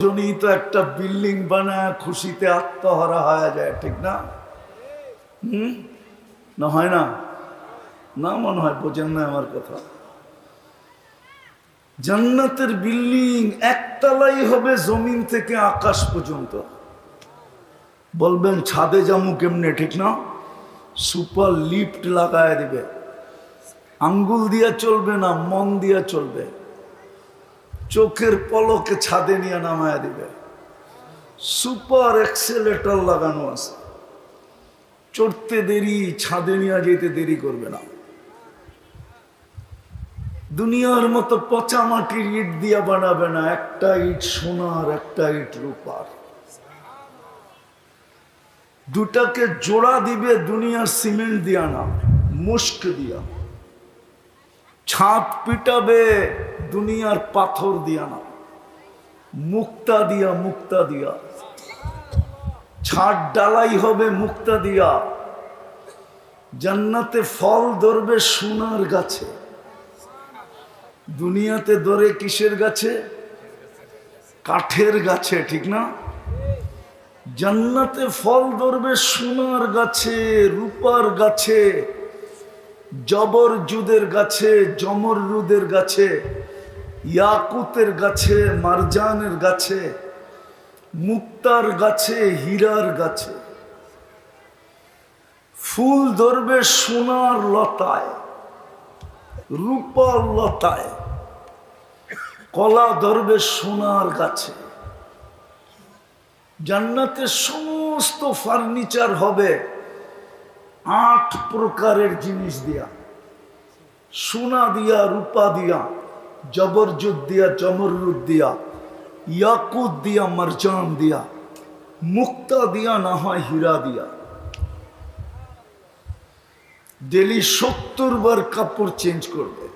জন্যই তো একটা বিল্ডিং বানায় খুশিতে আত্মহারা হয়ে যায়, ঠিক না? না হয় না? না মনে হয় বোঝেন না আমার কথা। জান্নাতের বিল্ডিং একতলাই হবে জমিন থেকে আকাশ পর্যন্ত। বলবেন ছাদে যামু কেমনে, ঠিক না? সুপার লিফট লাগায় দিবে, আঙ্গুল দিয়া চলবে না, মন দিয়া চলবে। চোখের পলকে ছাদে নিয়ে নামায় দিবে, সুপার এক্সেলেটর লাগানো আছে, চড়তে দেরি, ছাদে নিয়ে যেতে দেরি করবে না। দুনিয়ার মতো পচা মাটির ইট দিয়া বানাবে না, একটা ইট সোনার, একটা ইট রূপার। দুটাকে জোড়া দিবে দুনিয়ার সিমেন্ট দিয়া না, মুস্ক দিয়া। ছাদ পিটাবে দুনিয়ার পাথর দিয়া না, মুক্তা দিয়া, মুক্তা দিয়া। ছাদ ডালাই হবে মুক্তা দিয়া। জান্নাতে ফল ধরবে সোনার গাছে, দুনিয়াতে ধরে কিসের গাছে? কাঠের গাছে, ঠিক না? জান্নাতে ফল ধরবে সোনার গাছে, রূপার গাছে, জবরজুদের গাছে, জমররুদের গাছে, ইয়াকুতের গাছে, মারজানের গাছে, মুক্তার গাছে, হীরার গাছে। ফুল ধরবে সোনার লতায়, রূপার লতায়। কলা ধরবে সোনার গাছে। জান্নাতে সমস্ত ফার্নিচার হবে 8 প্রকারের জিনিস দিয়া, সোনা দিয়া, রূপা দিয়া, জবরজুদ দিয়া, জমররুদ দিয়া, ইয়াকুত দিয়া, মারজান দিয়া, মুক্তা দিয়া, না হয় হীরা দিয়া। ডেলি 70 বার কাপড় চেঞ্জ করবে।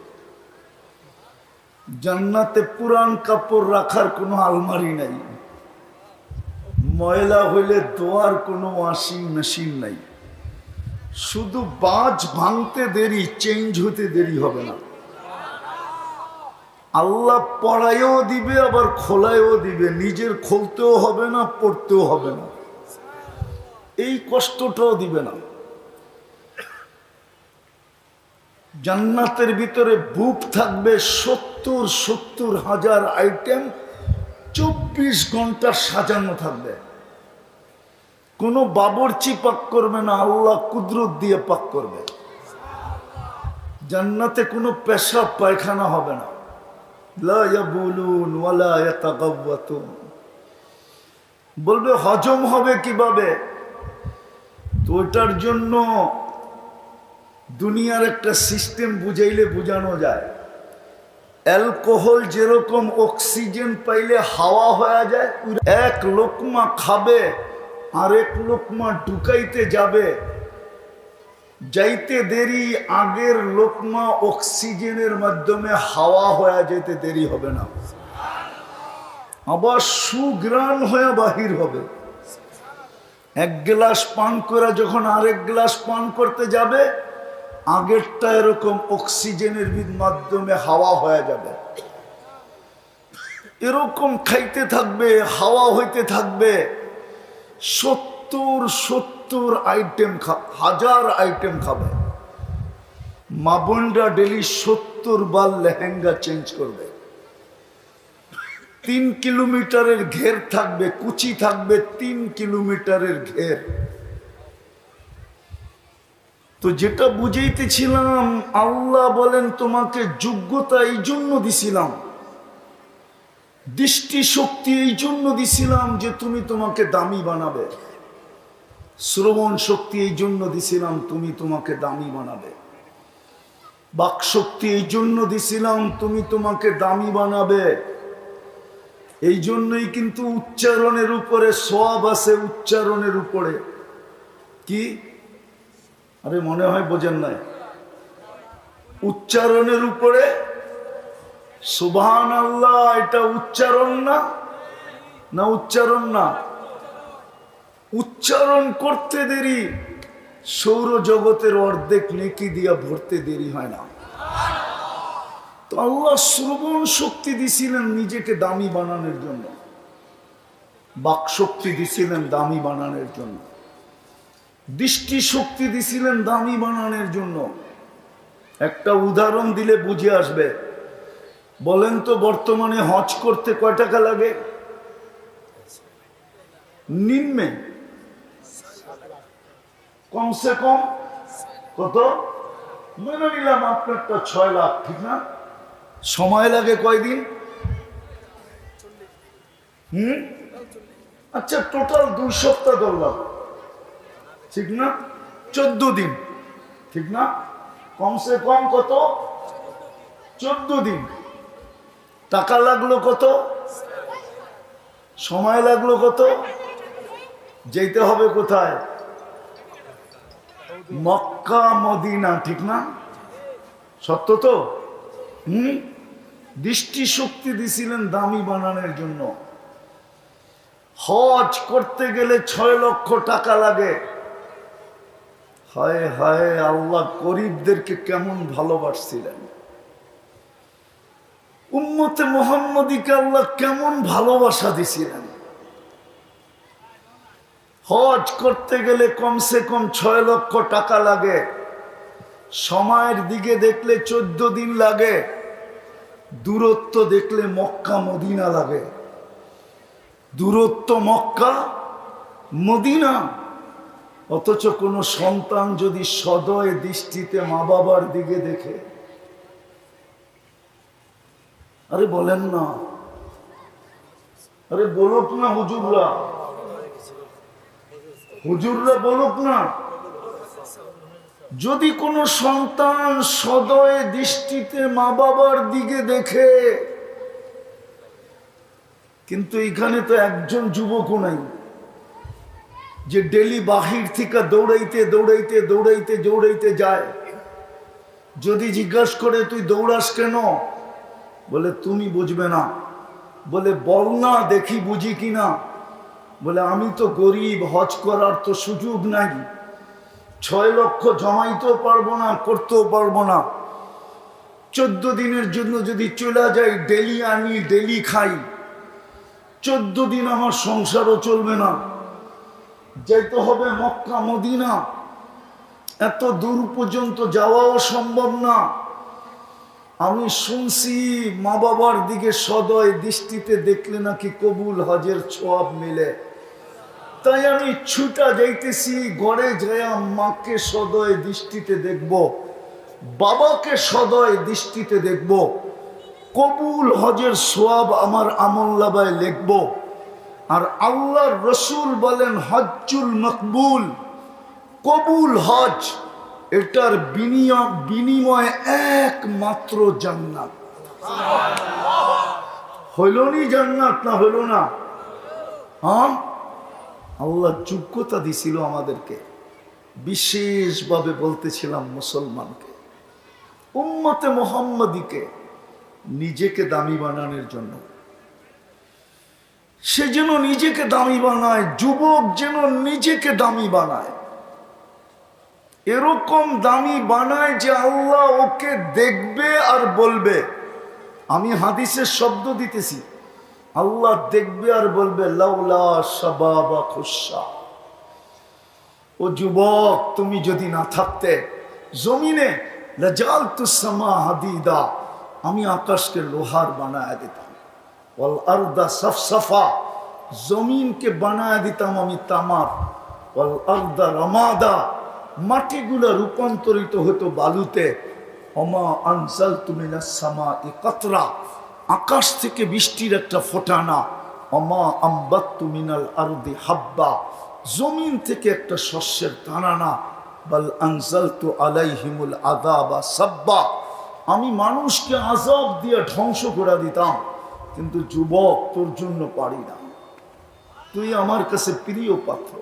জান্নাতে পুরান কাপড় রাখার কোনো আলমারি নাই, ময়লা হইলে ধোয়ার কোনো ওয়াশিং মেশিন নাই। শুধু বাজ ভাঙতে দেরি, চেঞ্জ হতে দেরি হবে না। আল্লাহ পড়ায়ও দিবে, আবার খোলায়ও দিবে, নিজের খুলতেও হবে না, পড়তেও হবে না, এই কষ্টটাও দিবে না। জান্নাতের ভিতরে বুক থাকবে 70 হাজার আইটেম, 24 ঘন্টা সাজানো থাকবে। কোনো বাবরচি পাক করবে না, আল্লাহ কুদরত দিয়ে পাক করবে। জান্নাতে কোনো পেশাব পায়খানা হবে না। লা ইয়াবুলুন ওয়ালা ইয়াতাগাওয়াতুন। বলবে হজম হবে কিভাবে? তো ওটার জন্য দুনিয়ার একটা সিস্টেম বুঝাইলে বোঝানো যায়। অ্যালকোহল যেরকম অক্সিজেন পাইলে হাওয়া হয়ে যায়, এক লোকমা খাবে, আরেক লোকমা ঢুকাইতে যাবে, যাইতে দেরি, আগের লোকমা অক্সিজেনের মাধ্যমে হাওয়া হয়ে যেতে দেরি হবে না, আবার সুগ্রাণ হয়ে বাহির হবে। এক গ্লাস পান করে যখন আরেক গ্লাস পান করতে যাবে, আগেরটা এরকম অক্সিজেনের মাধ্যমে হাওয়া হয়ে যাবে। এরকম খাইতে থাকবে, হাওয়া হইতে থাকবে। 70 আইটেম, হাজার আইটেম খাবে। মা বোনরা ডেলি 70 বার লেহেঙ্গা চেঞ্জ করবে। 3 কিলোমিটারের ঘের থাকবে, কুচি থাকবে 3 কিলোমিটারের ঘের। তো যেটা বুঝাইতেছিলাম, আল্লাহ বলেন তোমাকে যোগ্যতা এই জন্য দিছিলাম, দৃষ্টি শক্তি এই জন্য দিছিলাম যে তুমি তোমাকে দামি বানাবে, শ্রবণ শক্তি এই জন্য দিছিলাম তুমি তোমাকে দামি বানাবে, বাক শক্তি এই জন্য দিছিলাম তুমি তোমাকে দামি বানাবে। এই জন্যই কিন্তু উচ্চারণের উপরে সওয়াব আছে, উচ্চারণের উপরে কি? আরে মনে হয় বোঝেন নাই। উচ্চারণের উপরে সুবহানাল্লাহ, এটা উচ্চারণ না? না উচ্চারণ না? উচ্চারণ করতে দেরি, সৌরজগতের অর্ধেক নেকি দিয়া ভরতে দেরি হয় না। তো আল্লাহ শ্রবণ শক্তি দিছিলেন নিজেকে দামি বানানোর জন্য। বাকশক্তি দিছিলেন দামি বানানোর জন্য, দৃষ্টি শক্তি দিছিলেন দামি বানানোর জন্য। একটা উদাহরণ দিলে বুঝে আসবে। বলেন তো বর্তমানে হজ করতে কয় টাকা লাগে? নিম্নে কমসে কম কত? মেনে নিলাম আপনারটা 6 লাখ, ঠিক না? সময় লাগে কয়দিন? আচ্ছা, টোটাল 2 সপ্তাহ ধরলাম, ঠিক না? 14 দিন, ঠিক না? কমসে কম কত? 14 দিন। টাকা লাগলো কত? সময় লাগলো কত? যেতে হবে কোথায়? মক্কা মদিনা, ঠিক না? সত্য তো? দৃষ্টি শক্তি দিছিলেন দামি বানানোর জন্য। হজ করতে গেলে 6 লক্ষ টাকা লাগে। হায় হায়, আল্লাহ গরিবদেরকে কেমন ভালোবাসছিলেন, উম্মতে মুহাম্মদীকে আল্লাহ কেমন ভালোবাসা দিছিলেন। হজ করতে গেলে কমসে কম 6 লক্ষ টাকা লাগে। সময়ের দিকে দেখলে 14 দিন লাগে, দূরত্ব দেখলে মক্কা মদিনা লাগে। দূরত্ব মক্কা মদিনা। অথচ কোনো সন্তান যদি সদয় দৃষ্টিতে মা বাবার দিকে দেখে, আরে বলেন না, আরে বলুক না হুজুররা, হুজুররা বলুক না, যদি কোনো সন্তান সদয় দৃষ্টিতে মা বাবার দিকে দেখে। কিন্তু এখানে তো একজন যুবকও নাই যে ডেলি বাহির থেকে দৌড়াইতে দৌড়াইতে দৌড়াইতে দৌড়াইতে যায়। যদি জিজ্ঞাসা করে তুই দৌড়াস কেন, বলে তুমি বুঝবে না। বলে বল না দেখি বুঝি কিনা। বলে আমি তো গরিব, হজ করার তো সুযোগ নাই, 6 লক্ষ জমাইতেও পারবো না, করতেও পারবো না। 14 দিনের জন্য যদি চলে যাই, ডেলি আনি ডেলি খাই, 14 দিন আমার সংসারও চলবে না। যেতে হবে মক্কা মদিনা, এত দূর পর্যন্ত যাওয়াও সম্ভব না। আমি শুনছি মা বাবার দিকে সদয় দৃষ্টিতে দেখলে নাকি কবুল হজের সওয়াব মিলে। তাই আমি ছুটা যাইতেছি, ঘরে যাইয়া মাকে সদয় দৃষ্টিতে দেখব, বাবাকে সদয় দৃষ্টিতে দেখব, কবুল হজের সওয়াব আমার আমলনামায় লিখব। আর আল্লাহর রসুল বলেন হজ্জুল মকবুল, কবুল হজ, এটার বিনিময় একমাত্র জান্নাত। হইল নি জান্নাত না হইল না? হ্যাঁ, আল্লাহ যোগ্যতা দিছিল আমাদেরকে। বিশেষভাবে বলতেছিলাম মুসলমানকে, উম্মতে মুহাম্মদীকে নিজেকে দামি বানানোর জন্য। সে যেন নিজেকে দামি বানায়, যুবক যেন নিজেকে দামি বানায়, এরকম দামি বানায় যে আল্লাহ ওকে দেখবে আর বলবে। আমি হাদিসের শব্দ দিতেছি, আল্লাহ দেখবে আর বলবে লাউলা শাবাবা খুশা, ও যুবক তুমি যদি না থাকতে জমিনে, লাজালতুস সামা হাদিদা, আমি আকাশকে লোহার বানায় দিতাম, ওয়াল আরদা সাফসাফা, জমিনকে বানায় দিতাম আমি তামার, ওয়াল আরদা রামাদা, মাটিগুলা রূপান্তরিত হতো বালুতে, ওমা আনজালতু মিনাস সামাই কাতরা, আকাশ থেকে বৃষ্টির একটা ফোঁটানা, ওমা আম্বাততু মিনাল আরদি হাব্বা, জমিন থেকে একটা শস্যের দানা, বাল আনজালতু আলাইহিমুল আযাবা সাব্বা, আমি মানুষকে আযাব দিয়ে ধ্বংস করে দিতাম। কিন্তু যুবক তোর জন্য পারি না, তুই আমার কাছে প্রিয় পাত্র।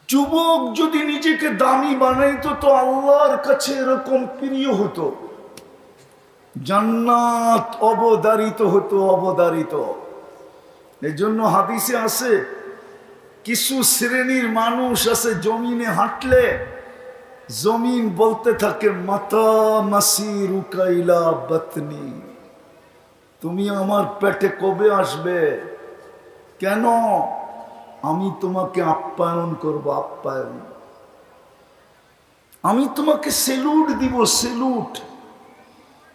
যুবক যদি নিজেকে দামি বানাইতো তো আল্লাহর কাছে এরকম প্রিয় হতো, জান্নাত অবধারিত হতো, অবধারিত। এই জন্য হাদিসে আছে কিছু শ্রেণীর মানুষ আছে জমিনে হাঁটলে জমিন বলতে থাকে মাতা মাসিরুকা ইলা বাতনি, তুমি আমার পেটে কবে আসবে? কেন? আমি তোমাকে আপ্যায়ন করব, আপ্যায়ন। আমি তোমাকে সেলুট দিব, সেলুট।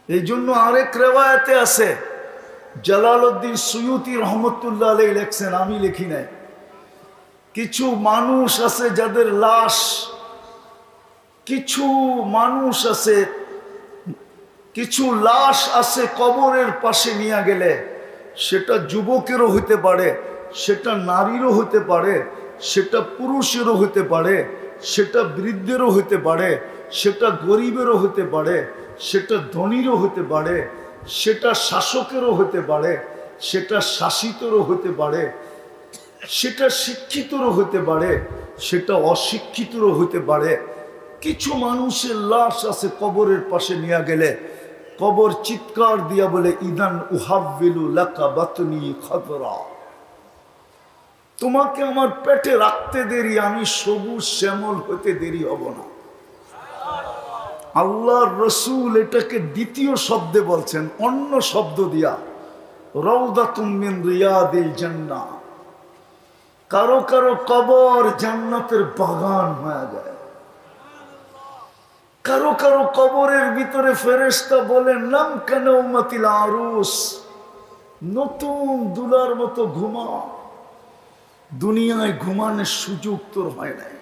এই জন্য আরেক রেওয়ায়াতে আছে, জালালউদ্দিন সুয়ুতি রহমতুল্লাহ আলাইহি লেখছেন, আমি লিখি নাই, কিছু মানুষ আছে যাদের লাশ, কিছু মানুষ আছে, কিছু লাশ আছে কবরের পাশে নিয়ে গেলে, সেটা যুবকেরও হতে পারে, সেটা নারীরও হতে পারে, সেটা পুরুষেরও হতে পারে, সেটা বৃদ্ধেরও হতে পারে, সেটা গরিবেরও হতে পারে, সেটা ধনীরও হতে পারে, সেটা শাসকেরও হতে পারে, সেটা শাসিতরও হতে পারে, সেটা শিক্ষিতরও হতে পারে, সেটা অশিক্ষিতরও হতে পারে। কিছু মানুষের লাশ আছে কবরের পাশে নিয়ে গেলে কবর চিৎকার দিয়া বলে, ইদান উহাব্বিলু লাকা বাতনি খাদরা, তোমাকে আমার পেটে রাখতে দেরি, আমি সবুজ শ্যামল হতে দেরি হব না। আল্লাহর রসুল এটাকে দ্বিতীয় শব্দে বলছেন, অন্য শব্দ দিয়া, রাউদাতুম মিন রিয়াদিল জান্নাহ। কারো কারো কবর জান্নাতের বাগান হয়ে যায়। কারো কারো কবরের ভিতরে ফেরেশতা বলেন, নাম কানাউমাতিল আরুস, নতুন দুলার মতো ঘুমা। দুনিয়ায় ঘুমানোর সুযোগ তোর হয় নাই।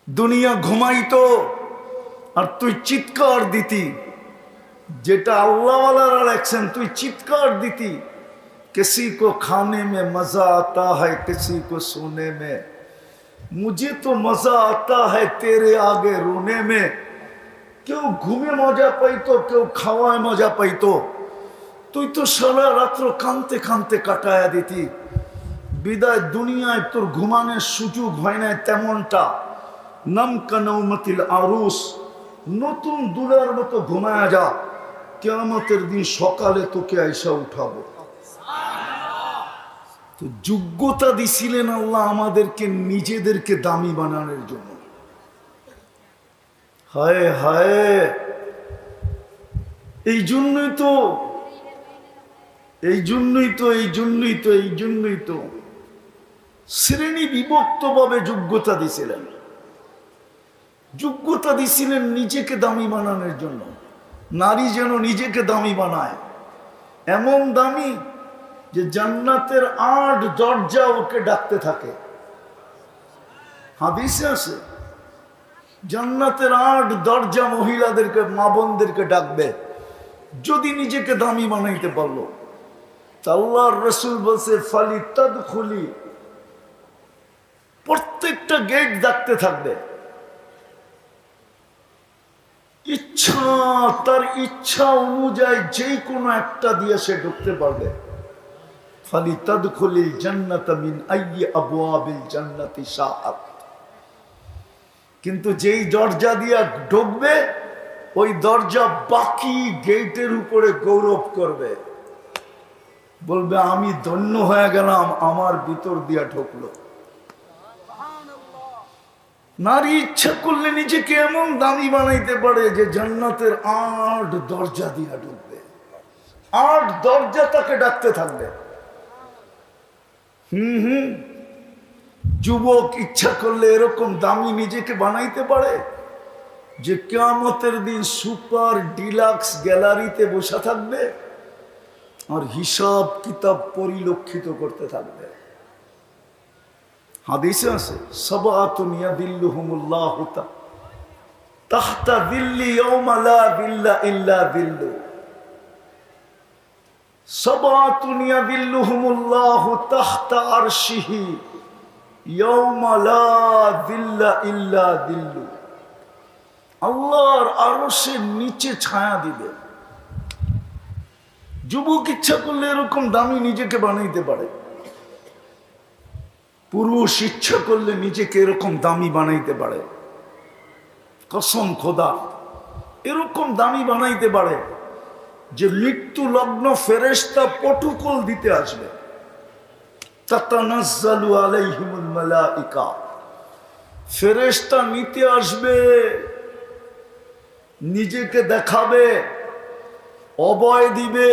দুনিয়া ঘুমাইতো আর তুই চিৎকার দিতি, যেটা আল্লাহওয়ালারা লেখছেন, তুই চিৎকার দিতি, किसी को खाने में मजा आता है, किसी को सोने में, मुझे तो मजा आता है तेरे आगे रोने में। কেউ ঘুমে মজা পাইতো, কেউ খাওয়ায় মজা পাইতো, তুই তো সারা রাত্র কানতে কানতে কাটায়া দিতি। বিদায় দুনিয়ায় তোর ঘুমানোর সুযোগ হয় না তেমনটা। নাম কানাউমাতিল আরুস, নতুন দুলার মতো ঘুমায়া যা, কিয়ামতের দিন সকালে তোকে আইসা উঠাবো। তো যোগ্যতা দিছিলেন আল্লাহ আমাদেরকে নিজেদেরকে দামি বানানোর জন্য। হায় হায়, এই জন্যই তো শ্রেণী বিভক্ত ভাবে যোগ্যতা দিছিলেন। যোগ্যতা দিছিলেন নিজেকে দামি বানানোর জন্য। নারী যেন নিজেকে দামি বানায়, এমন দামি যে জান্নাতের ৮ দরজা ওকে ডাকতে থাকে। হাদিসে আছে, জান্নাতের ৮ দরজা মহিলাদেরকে, মা বোনদেরকে ডাকবে যদি নিজেকে দামি বানাইতে পারলো। আল্লাহর রাসূল বলছে, ফালি তাদখুলি, প্রত্যেকটা গেট ডাকতে থাকবে। ইচ্ছা, তার ইচ্ছা অনুযায়ী যে কোনো একটা দিয়ে সে ঢুকতে পারবে। ফালি তাদখুলিল জান্নাতা মিন আইয়ি আবওয়াবিল জান্নাতি শাআত। কিন্তু যেই দরজা দিয়া ঢুকবে, ওই দরজা বাকি গেটের উপরে গৌরব করবে, বলবে আমি ধন্য হয়ে গেলাম, আমার ভিতর দিয়া ঢুকলো। নারী ইচ্ছা করলে নিজেকে এমন দামি বানাইতে পারে যে জান্নাতের ৮ দরজা দিয়া ঢুকবে, ৮ দরজা তাকে ডাকতে থাকবে। যুবক ইচ্ছা করলে এরকম দামি নিজেকে বানাইতে পারে যে কিয়ামতের দিন সুপার ডিলাক্স গ্যালারিতে বসে থাকবে আর হিসাব কিতাব পরিলক্ষিত করতে থাকবে। হাদিসে আছে, সাবাতুন ইয়াদিল্লুহুমুল্লাহু তাহতা দিল্লি ইয়াওমা লা দিল্লা ইল্লা দিল্লু। সাবাতুন ইয়াদিল্লুহুমুল্লাহু তাহতা আরশিহি ইয়াওমা লা দিল্লা ইল্লা দিল্লু। আল্লাহর আরশের নিচে ছায়া দিবে। যুবক ইচ্ছা করলে এরকম দামি নিজেকে বানাইতে পারে, পুরুষ ইচ্ছা করলে নিজেকে এরকম দামি বানাইতে পারে। কসম খোদা, এরকম দামি বানাইতে পারে যে মৃত্যু লগ্ন ফেরেশতা প্রটোকল দিতে আসবে। তাতানাজ্জালু আলাইহিমুল মালাইকা, ফেরেশতা নিতে আসবে, নিজেকে দেখাবে, অভয় দিবে,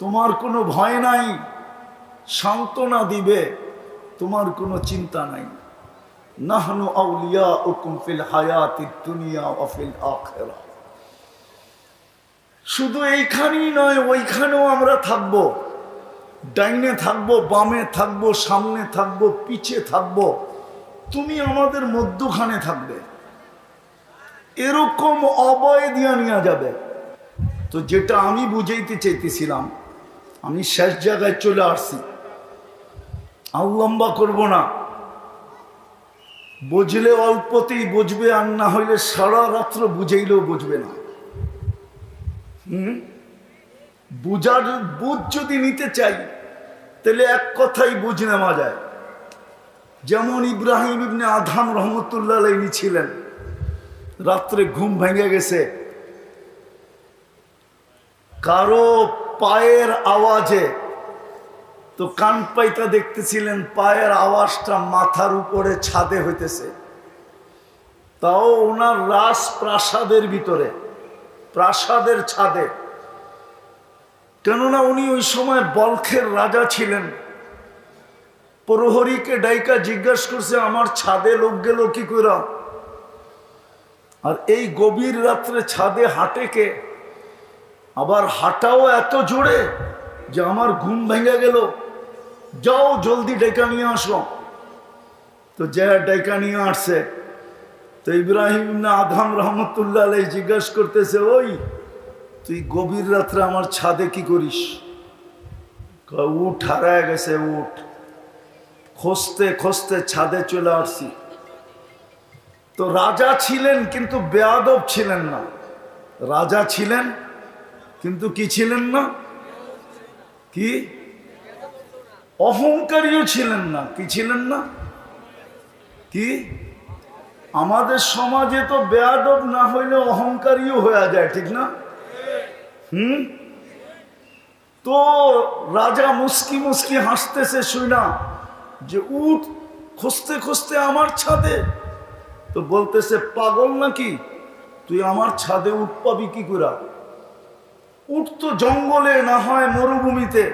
তোমার কোনো ভয় নাই, সান্ত্বনা দিবে, তোমার কোনো চিন্তা নাই। নাহনু আউলিয়াউকুম ফিল হায়াতিদ দুনিয়া ওয়া ফিল আখিরাহ। শুধু এইখানেই নয়, ওইখানেও আমরা থাকবো। ডাইনে থাকবো, বামে থাকবো, সামনে থাকবো, পিছে থাকবো, তুমি আমাদের মধ্যখানে থাকবে। এরকম অভয় দিয়া নেওয়া যাবে। তো যেটা আমি বুঝাইতে চাইতেছিলাম, আমি শেষ জায়গায় চলে আসছি, আর লম্বা করবো না। বুঝলে অল্পতেই বুঝবে, আর না হইলে সারা রাত্র বুঝাইলেও বুঝবে না। বুঝ যদি নিতে চাই তাহলে এক কথাই বুঝ নেওয়া যায়। যেমন ইব্রাহিম ইবনে আদহাম রহমতুল্লাহ আলাইহি ছিলেন, রাত্রে ঘুম ভেঙে গেছে, কারো পায়ের আওয়াজে, তো কান পাইতা দেখতেছিলেন পায়ের আওয়াজটা মাথার উপরে ছাদে হইতেছে, তাও ওনার রাজ প্রাসাদের ভিতরে, প্রাসাদের ছাদে। কেননা উনি ওই সময় বলখের রাজা ছিলেন। প্রহরীকে ডাইকা জিজ্ঞাসা করছে, আমার ছাদে লোক গেল কি করে? আর এই গভীর রাত্রে ছাদে হাঁটে কে? আবার হাঁটাও এত জোরে যে আমার ঘুম ভেঙে গেল, যাও জলদি ডেকা নিয়ে আসো। তো যে ডেকা নিয়ে আসছে, তো ইব্রাহিম ইবনে আদহাম রহমতুল্লাহ আলাইহি জিজ্ঞাসা করতেছে, ওই তুই গভীর রাত্রে আমার ছাদে কি করিস? উঠ, হারায় গেছে উঠ। খুঁজতে খুঁজতে ছাদে চলে আসছি। তো রাজা ছিলেন কিন্তু বেয়াদব ছিলেন না। রাজা ছিলেন কিন্তু কি ছিলেন না? কি অহংকারীও ছিলেন না। কি ছিলেন না? কি আমাদের সমাজে তো বেয়াদব না হইলে অহংকারীও হয়ে যায়, ঠিক না? তো রাজা মুস্কি মুস্কি হাসতেছে শুনা যে উঠ, খুঁজতে খুঁজতে আমার ছাদে। তো বলতেছে, পাগল নাকি তুই আমার ছাদে উঠ পাবি কি করে? উঠ তো জঙ্গলে, না হয় মরুভূমিতে।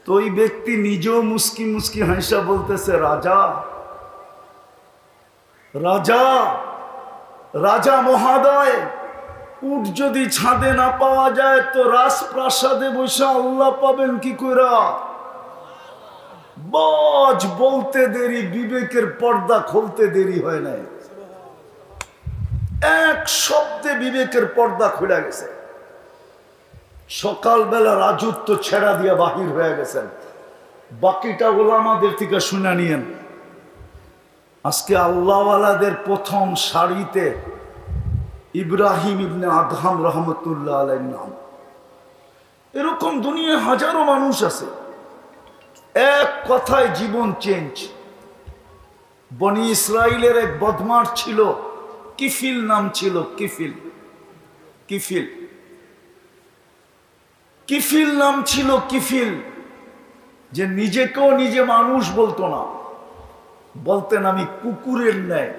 তো ওই ব্যক্তি নিজেও মুস্কি মুস্কি হাসা বলতেছে, রাজা রাজা রাজা মহাদয়, উঠ যদি ছাদে না পাওয়া যায় তো রাজপ্রাসাদে বসে আল্লাহ পাবেন কি করে? বজ বলতে দেরি, বিবেকের পর্দা খুলতে দেরি হয় নাই। এক শব্দে বিবেকের পর্দা খুলে গেছে। সকালবেলা রাজত্ব ছেড়া দিয়া বাহির হয়ে গেছেন। বাকিটা ওলামাদের থেকে শুনে নিয়েন। আজকে আল্লাহওয়ালাদের প্রথম সারিতে ইব্রাহিম ইবনে আদহাম রহমতুল্লাহ আলাইহির নাম। এরকম দুনিয়ায় হাজারো মানুষ আছে, এক কথায় জীবন চেঞ্জ। বনি ইসরাইলের এক বদমাশ ছিল, কিফিল নাম ছিল। কিফিল কিফিল কিফিল নাম ছিল। কিফিল যে নিজেকেও নিজে মানুষ বলতো না, বলতেন আমি কুকুরের ন্যায়।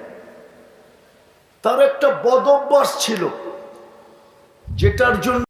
তার একটা বদ অভ্যাস ছিল, যেটার জন্য